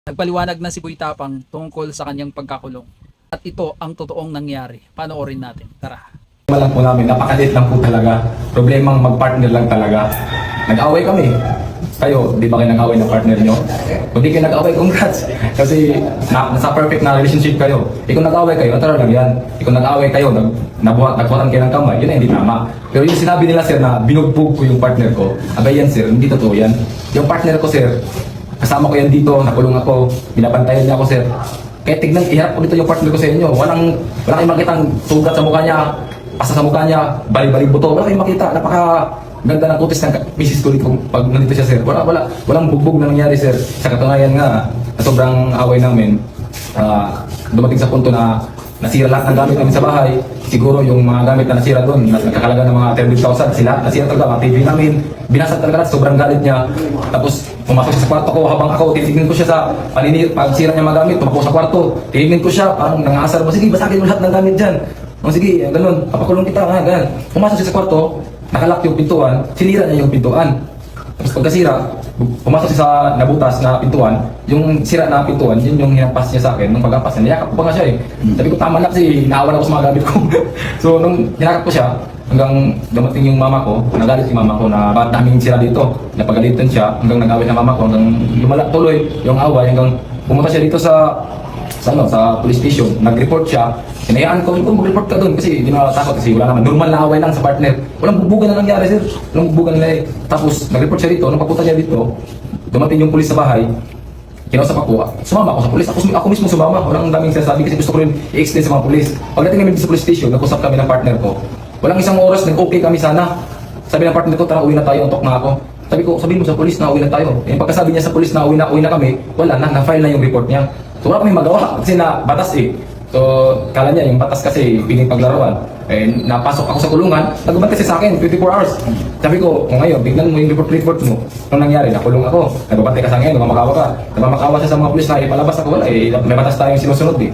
Nagpaliwanag na si Boy Tapang tungkol sa kanyang pagkakulong. At ito ang totoong nangyari. Panoorin natin. Tara. Lang po namin, napakaliit lang po talaga. Problemang mag-partner lang talaga. Nag-away kami. Kayo, di ba kayo nag-away ng partner nyo? Kung di kayo nag-away, congrats. Kasi nasa perfect na relationship kayo. Kung nag-away kayo, tara lang yan. Kung nag-away kayo, nagbuhatan kayo ng kamay, yun ay hindi tama. Pero yung sinabi nila sir na binugbog ko yung partner ko, abay yan sir, hindi totoo yan. Yung partner ko sir, kasama ko yan dito, nakulong ako, binabantayan niya ako sir. Kaya tignan, iharap ko dito yung partner ko sa inyo. Walang kayong makitang sugat sa mukha niya, pasa sa mukha niya, bali-bali buto. Wala kayong makita, napaka ganda ng kutis ng misis ko dito pag nandito siya sir. Walang bugbog na nangyari sir. Sa katunayan nga, sa sobrang away namin, dumating sa punto na nasira lahat ng gamit namin sa bahay. Siguro yung mga gamit na nasira doon, nakakalaga ng mga 30,000 sila. Nasira talaga, mga TV namin. Binasag talaga, sobrang galit niya. Tapos pumasok siya sa kwarto ko habang ako, titignan ko siya sa pagsira niya mga gamit. Tumakbo sa kwarto, titignan ko siya, parang nangasar mo, sige, basagin mo lahat ng gamit dyan. Sige, ganun, papakulong kita, ganun. Pumasok siya sa kwarto, nakalak yung pintuan, sinira niya yung pintuan. Tapos pagkasira, pumasok siya sa nabutas na pintuan, yung sira na pintuan, yun yung hinampas niya sa akin. Nung pagkampas niya, niyakap ko pa nga siya eh. Sabi ko, tama na kasi naawan ako sa mga gamit ko. So, nung hinakap ko siya, hanggang dumating yung mama ko, nagalit yung mama ko na bakit daming sira dito. Napagalitan siya, hanggang nag-away na mama ko, hanggang lumala tuloy yung away, hanggang pumunta siya dito sa police station. Nag-report siya. Hinayaan ko, mag-report ka doon kasi hindi na takot kasi wala naman. Normal na away lang sa partner. Walang bubugan na nangyari sir. Walang bubugan na eh. Tapos nag-report siya dito. Nung papunta niya dito, dumating yung pulis sa bahay. Kinausap ako. Sumama ako sa pulis. Ako mismo sumama. Walang daming sinasabi kasi gusto ko rin i-explain sa mga pulis. Pagdating namin sa police station, nag-usap kami ng partner ko. Walang isang oras, nag-okay kami sana. Sabi ng partner ko, tara uwi na tayo. Antok na ako. Sabi ko, sabihin mo sa pulis na uwi na tayo. Eh, pagkasabi niya sa pulis na uwi na kami, wala na, na-file na yung report niya. So wala kami magawa kasi na batas eh. So kala niya yung batas kasi piling paglaruan. Eh napasok ako sa kulungan, nagubad kasi sa akin 24 hours. Sabi ko, kung ngayon, bignan mo yung report mo. Nung nangyari, nakulong ako. Nagbabantay ka sa ngayon, namamakawa ka. Namamakawa siya sa mga pulis na ipalabas ako. Wala eh, may batas tayong sinusunod eh.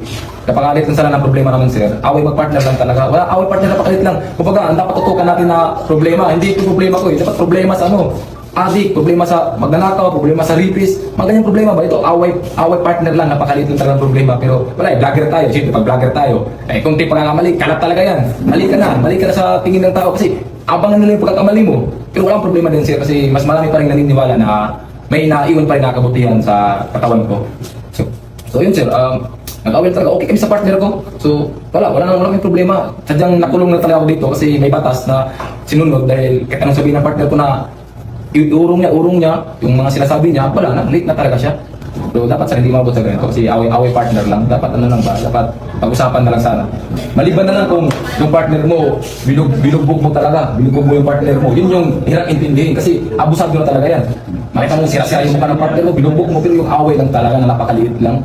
Napakalit lang sana ng problema naman sir. Away mag-partner lang talaga. Wala, away partner napakalit lang. Kumbaga, ang dapat tutukan natin na problema. Hindi ito problema ko eh. Dapat problema sa ano. Adik, problema sa magnanakaw, problema sa rapist, mga ganyang problema ba? Ito, away partner lang, napakaliit lang talagang problema. Pero wala eh, vlogger tayo, siyempre pag vlogger tayo, eh kung di pagkakamali, kalat talaga yan. Mali ka na sa tingin ng tao kasi abangan nila yung pagkakamali mo. Pero walang problema din sir kasi mas marami pa rin naniniwala na may naiwan pa rin nakabutihan sa katawan ko. So yun sir, nag-away talaga, okay kami sa partner ko. So wala kaming problema. Sadyang nakulong na talaga ako dito kasi may batas na sinunod dahil kahit anong sabihin ng partner ko na urong niya, yung mga sinasabi niya, wala na, late na talaga siya. So dapat sa hindi mabot sa ganito kasi away partner lang, dapat ano lang ba, dapat pag-usapan na lang sana. Maliban na lang kung yung partner mo, binugbog mo talaga, binugbog mo yung partner mo, yun yung hirap intindihin kasi abusado na talaga yan. Makita mo sira-sira yung mukha ng partner mo, binugbog mo, pero yung away lang talaga na napakaliit lang.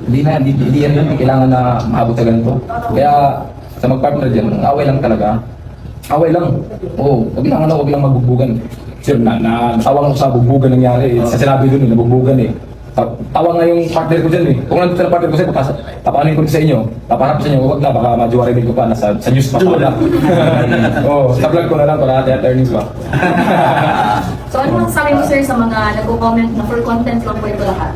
Hindi yan kailangan na maabot sa ganito. Kaya sa mag-partner dyan, away lang talaga. Away lang. Oo, wag lang magbugbugan. Sir, natawang ako sa bugbugan nangyari. Sa sinabi doon, nabugbugan eh. Tawa nga yung partner ko dyan eh. Kung nandito na partner ko sa'yo, papanin ko sa inyo. Paparap sa inyo, huwag na, baka majuwarimin ko pa. Sa news pa pala. Oo, sa vlog ko na lang, para at earnings ba. So ano masasabi mo sir sa mga nagko-comment na for content lang po ito lahat?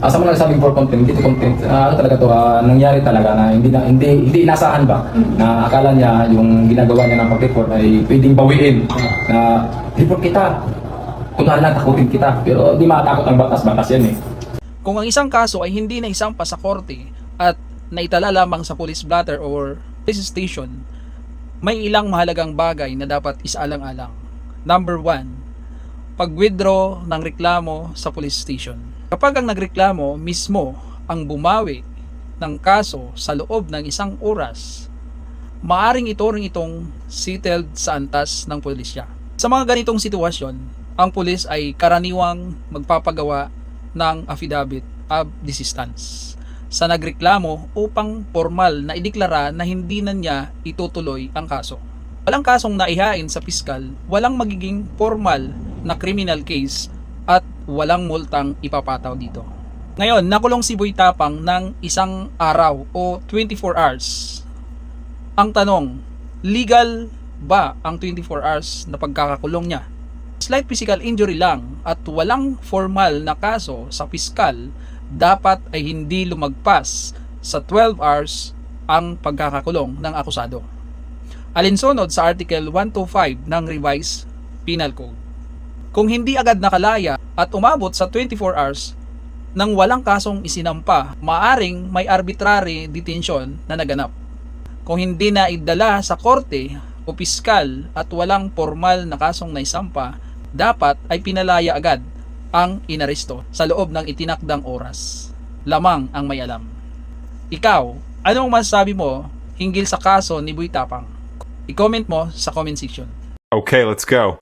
Sa mga nagsabing for content, hindi to content. Ano talaga to, nangyari talaga na hindi inasahan ba na akala niya yung ginagawa niya ng pag-report ay pwedeng bawiin na report kita. Kunwari lang takutin kita. Pero di matakot ang batas yan eh. Kung ang isang kaso ay hindi na isampa sa korte at naitala lamang sa police blotter or police station, may ilang mahalagang bagay na dapat isaalang-alang. Number 1, pag-withdraw ng reklamo sa police station. Kapag ang nagreklamo mismo ang bumawi ng kaso sa loob ng 1 oras, maaring ituring itong settled sa antas ng pulisya. Sa mga ganitong sitwasyon, ang pulis ay karaniwang magpapagawa ng affidavit of desistance sa nagreklamo upang formal na ideklara na hindi na niya itutuloy ang kaso. Walang kasong naihain sa piskal, walang magiging formal na criminal case at walang multang ipapataw dito. Ngayon, nakulong si Boy Tapang ng 1 araw o 24 hours. Ang tanong, legal ba ang 24 hours na pagkakakulong niya? Slight physical injury lang at walang formal na kaso sa piskal dapat ay hindi lumagpas sa 12 hours ang pagkakakulong ng akusado. Alinsunod sa Article 125 ng Revised Penal Code. Kung hindi agad nakalaya at umabot sa 24 hours nang walang kasong isinampa, maaring may arbitrary detention na naganap. Kung hindi na idala sa korte o piskal at walang formal na kasong naisampa, dapat ay pinalaya agad ang inaresto sa loob ng itinakdang oras. Lamang ang may alam. Ikaw, anong masasabi mo hinggil sa kaso ni Boy Tapang? I-comment mo sa comment section. Okay, let's go.